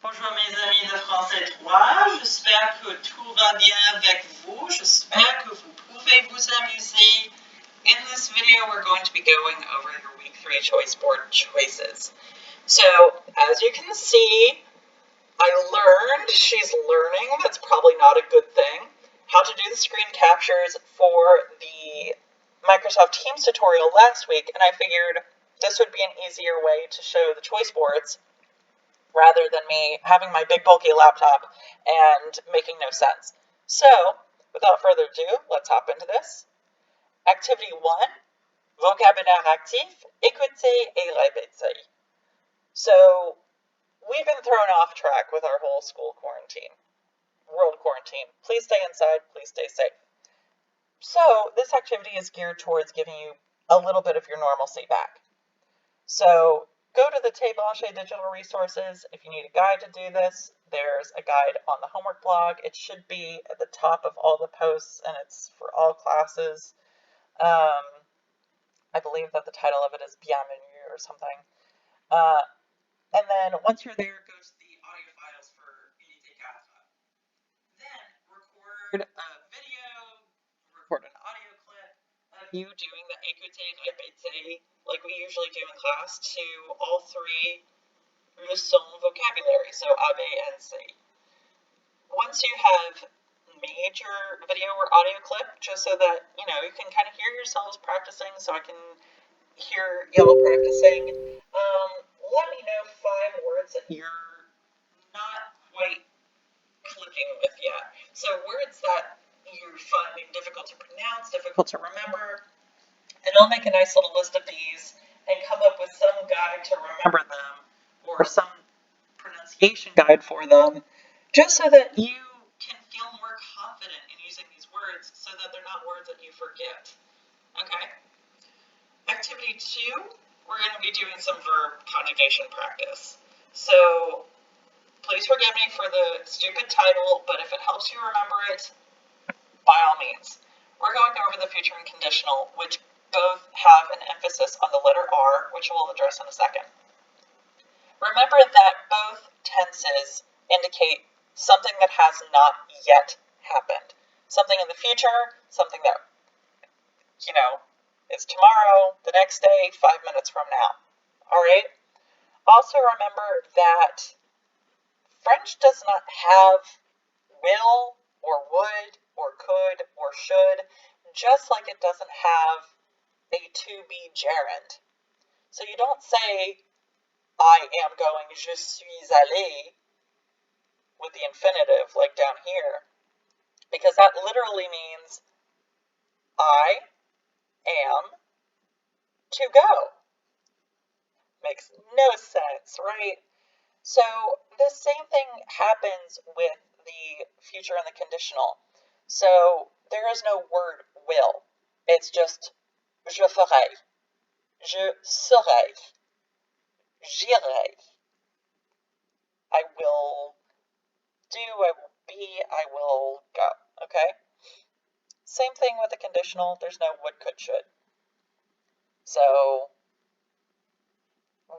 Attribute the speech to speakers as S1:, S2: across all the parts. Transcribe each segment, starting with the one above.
S1: Bonjour mes amis de Français 3, j'espère que tout va bien avec vous, j'espère que vous pouvez vous amuser. In this video we're going to be going over your week 3 choice board choices. So as you can see, she's learning, that's probably not a good thing, how to do the screen captures for the Microsoft Teams tutorial last week, and I figured this would be an easier way to show the choice boards rather than me having my big bulky laptop and making no sense. So, without further ado, let's hop into this. Activity 1, vocabulaire actif, écoutez et répétez. So, we've been thrown off track with our whole school quarantine, world quarantine. Please stay inside, please stay safe. So, this activity is geared towards giving you a little bit of your normalcy back. So, go to the T-Blanche Digital Resources. If you need a guide to do this, there's a guide on the homework blog. It should be at the top of all the posts, and it's for all classes. I believe that the title of it is Bienvenue or something. And then once you're there, go to the audio files for Unité 4. Then record a video, record an audio clip of you doing the écoutez et répétez like we usually do in class to all three leçons vocabulary, so A, B, and C. Once you have made your video or audio clip, just so that, you know, you can kind of hear yourselves practicing, so I can hear y'all practicing, let me know 5 words that you're not quite clicking with yet. So words that you're finding difficult to pronounce, difficult to remember, and I'll make a nice little list of these and come up with some guide to remember them or some pronunciation guide for them, just so that you can feel more confident in using these words so that they're not words that you forget. Okay? Activity 2, we're going to be doing some verb conjugation practice. So please forgive me for the stupid title, but if it helps you remember it, by all means. We're going over the future and conditional, which both have an emphasis on the letter R, which we'll address in a second. Remember that both tenses indicate something that has not yet happened. Something in the future, something that, you know, is tomorrow, the next day, 5 minutes from now. All right? Also remember that French does not have will or would or could or should, just like it doesn't have a to be gerund. So you don't say, I am going, je suis allé, with the infinitive, like down here, because that literally means I am to go. Makes no sense, right? So the same thing happens with the future and the conditional. So there is no word will. It's just je ferai, je serai, j'irai. I will do, I will be, I will go. Okay? Same thing with the conditional. There's no would, could, should. So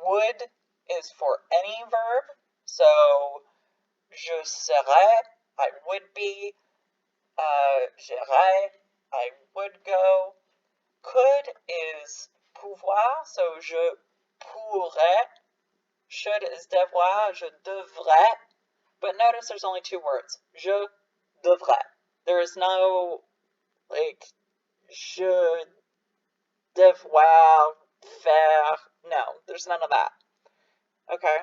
S1: would is for any verb. So je serai, I would be. J'irai, I would go. Could is pouvoir, so je pourrais. Should is devoir, je devrais. But notice there's only 2 words. Je devrais. There is no, like, je devoir faire. No, there's none of that. Okay?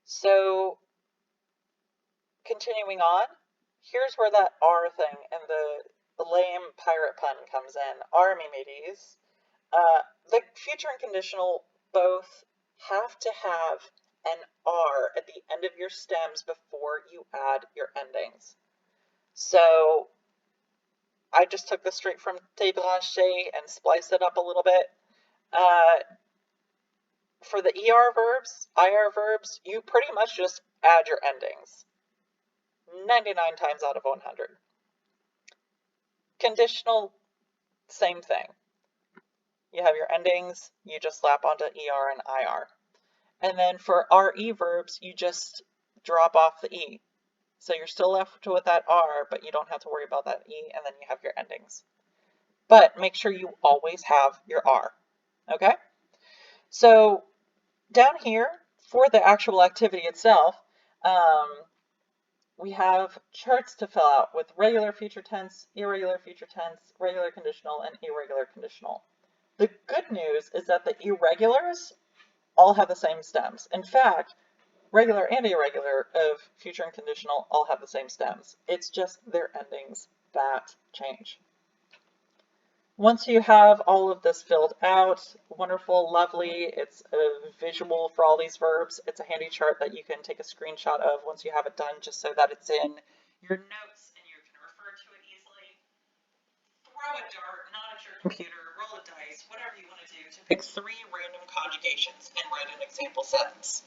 S1: So, continuing on, here's where that R thing and the lame pirate pun comes in. Archimedes. The future and conditional both have to have an R at the end of your stems before you add your endings. So I just took this straight from T-Blanche and spliced it up a little bit. For the ER verbs, IR verbs, you pretty much just add your endings. 99 times out of 100. Conditional, same thing. You have your endings, you just slap onto ER and IR. And then for RE verbs, you just drop off the E. So you're still left with that R, but you don't have to worry about that E, and then you have your endings. But make sure you always have your R, okay? So down here, for the actual activity itself, we have charts to fill out with regular future tense, irregular future tense, regular conditional, and irregular conditional. The good news is that the irregulars all have the same stems. In fact, regular and irregular of future and conditional all have the same stems. It's just their endings that change. Once you have all of this filled out, wonderful, lovely, it's a visual for all these verbs. It's a handy chart that you can take a screenshot of once you have it done, just so that it's in your notes and you can refer to it easily. Throw a dart, not at your computer, roll a dice, whatever you want to do to pick 3 random conjugations and write an example sentence.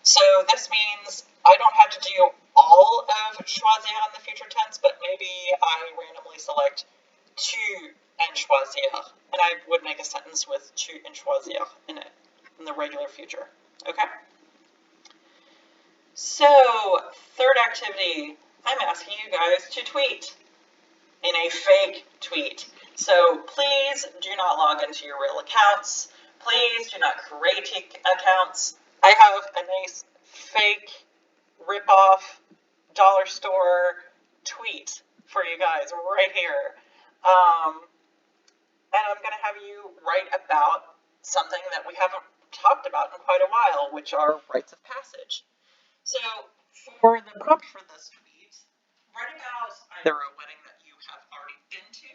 S1: So this means I don't have to do all of choisir in the future tense, but maybe I randomly select tu and choisir, and I would make a sentence with tu and choisir in it, in the regular future, okay? So, third activity, I'm asking you guys to tweet in a fake tweet. So please do not log into your real accounts. Please do not create accounts. I have a nice fake rip-off dollar store tweet for you guys right here. And I'm going to have you write about something that we haven't talked about in quite a while, which are rites of passage. So for the prompt for this tweet, write about either a wedding that you have already been to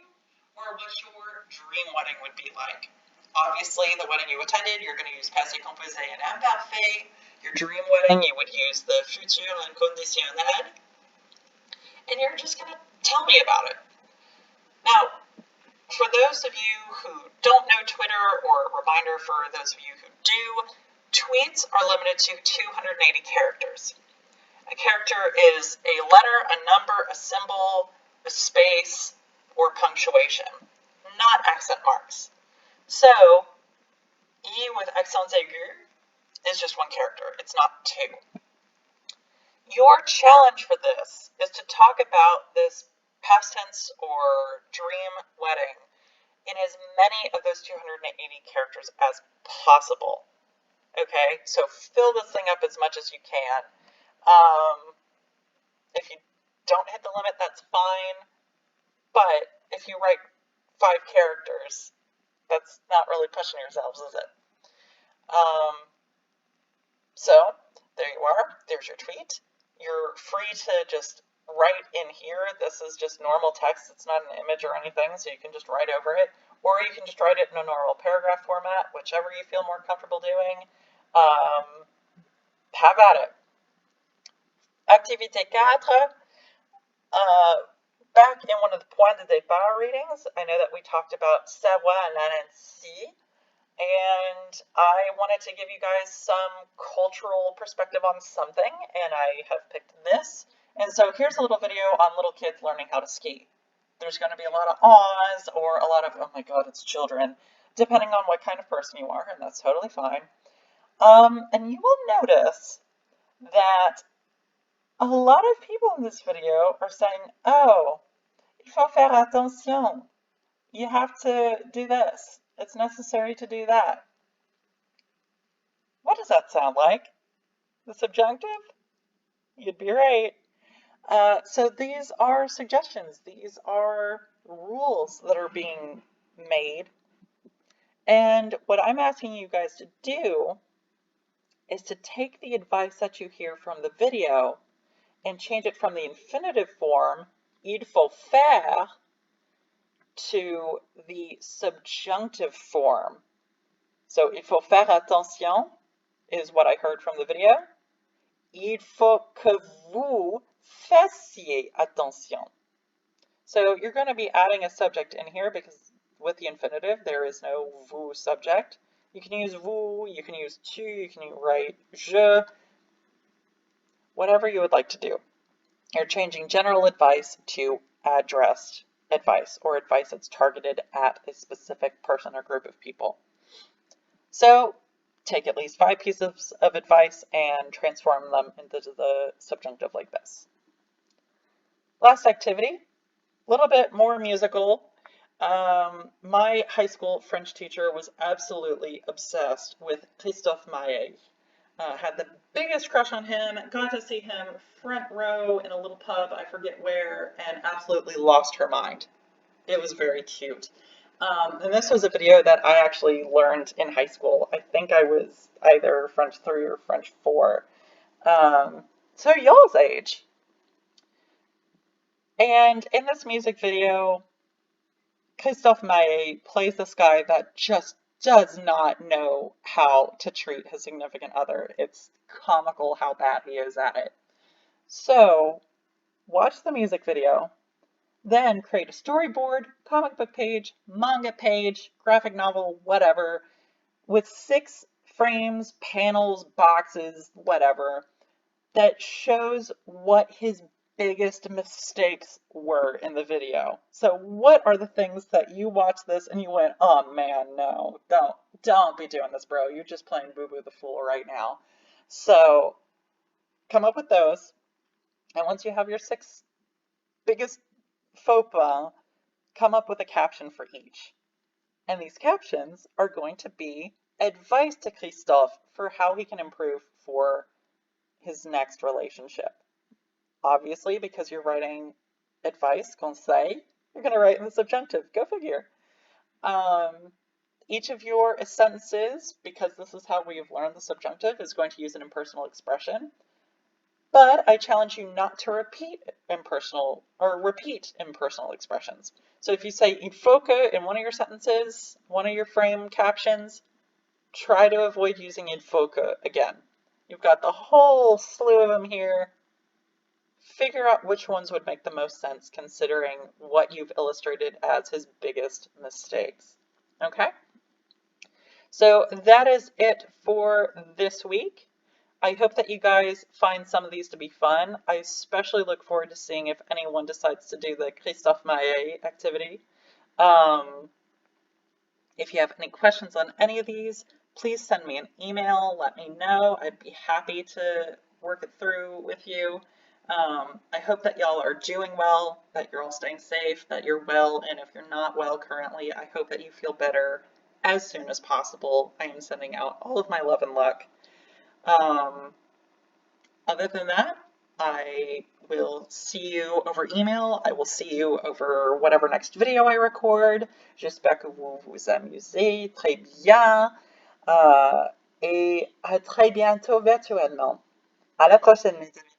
S1: or what your dream wedding would be like. Obviously, the wedding you attended, you're going to use passé composé and imparfait. Your dream wedding, you would use the futur inconditionnel. And you're just going to tell me about it. Now, for those of you who don't know Twitter, or a reminder for those of you who do, tweets are limited to 280 characters. A character is a letter, a number, a symbol, a space, or punctuation, not accent marks. So, E with accents aigus is just 1 character. It's not 2. Your challenge for this is to talk about this past tense or dream wedding in as many of those 280 characters as possible. Okay, so fill this thing up as much as you can. If you don't hit the limit, that's fine. But if you write 5 characters, that's not really pushing yourselves, is it? So there you are. There's your tweet. You're free to just write in here. This is just normal text. It's not an image or anything, so you can just write over it. Or you can just write it in a normal paragraph format, whichever you feel more comfortable doing. Have at it. Activité 4. Back in one of the point de départ readings, I know that we talked about savoir l'annecy, and I wanted to give you guys some cultural perspective on something, and I have picked this. And so here's a little video on little kids learning how to ski. There's going to be a lot of ahs or a lot of, oh my god, it's children, depending on what kind of person you are, and that's totally fine. And you will notice that a lot of people in this video are saying, oh, il faut faire attention. You have to do this. It's necessary to do that. What does that sound like? The subjunctive? You'd be right. So these are suggestions. These are rules that are being made. And what I'm asking you guys to do is to take the advice that you hear from the video and change it from the infinitive form, il faut faire, to the subjunctive form. So, il faut faire attention is what I heard from the video. Il faut que vous fassiez attention. So you're going to be adding a subject in here because with the infinitive there is no vous subject. You can use vous, you can use tu, you can write je, whatever you would like to do. You're changing general advice to addressed advice, or advice that's targeted at a specific person or group of people. So take at least 5 pieces of advice and transform them into the subjunctive like this. Last activity, a little bit more musical. My high school French teacher was absolutely obsessed with Christophe Maé. Had the biggest crush on him, got to see him front row in a little pub, I forget where, and absolutely lost her mind. It was very cute. And this was a video that I actually learned in high school. I think I was either French 3 or French 4. So y'all's age. And in this music video, Christophe Maé plays this guy that just does not know how to treat his significant other. It's comical how bad he is at it. So, watch the music video, then create a storyboard, comic book page, manga page, graphic novel, whatever, with 6 frames, panels, boxes, whatever, that shows what his biggest mistakes were in the video. So what are the things that you watched this and you went, oh man, no, don't be doing this, bro. You're just playing Boo Boo the Fool right now. So come up with those. And once you have your 6 biggest faux pas, come up with a caption for each. And these captions are going to be advice to Christophe for how he can improve for his next relationship. Obviously, because you're writing advice, conseil, you're going to write in the subjunctive. Go figure. Each of your sentences, because this is how we've learned the subjunctive, is going to use an impersonal expression. But I challenge you not to repeat impersonal expressions. So if you say il faut que in one of your sentences, one of your frame captions, try to avoid using il faut que again. You've got the whole slew of them here. Figure out which ones would make the most sense considering what you've illustrated as his biggest mistakes. Okay? So that is it for this week. I hope that you guys find some of these to be fun. I especially look forward to seeing if anyone decides to do the Christophe Maé activity. If you have any questions on any of these, please send me an email. Let me know. I'd be happy to work it through with you. I hope that y'all are doing well, that you're all staying safe, that you're well, and if you're not well currently, I hope that you feel better as soon as possible. I am sending out all of my love and luck. Other than that, I will see you over email. I will see you over whatever next video I record. J'espère que vous vous amusez très bien. Et à très bientôt virtuellement. À la prochaine, les amis.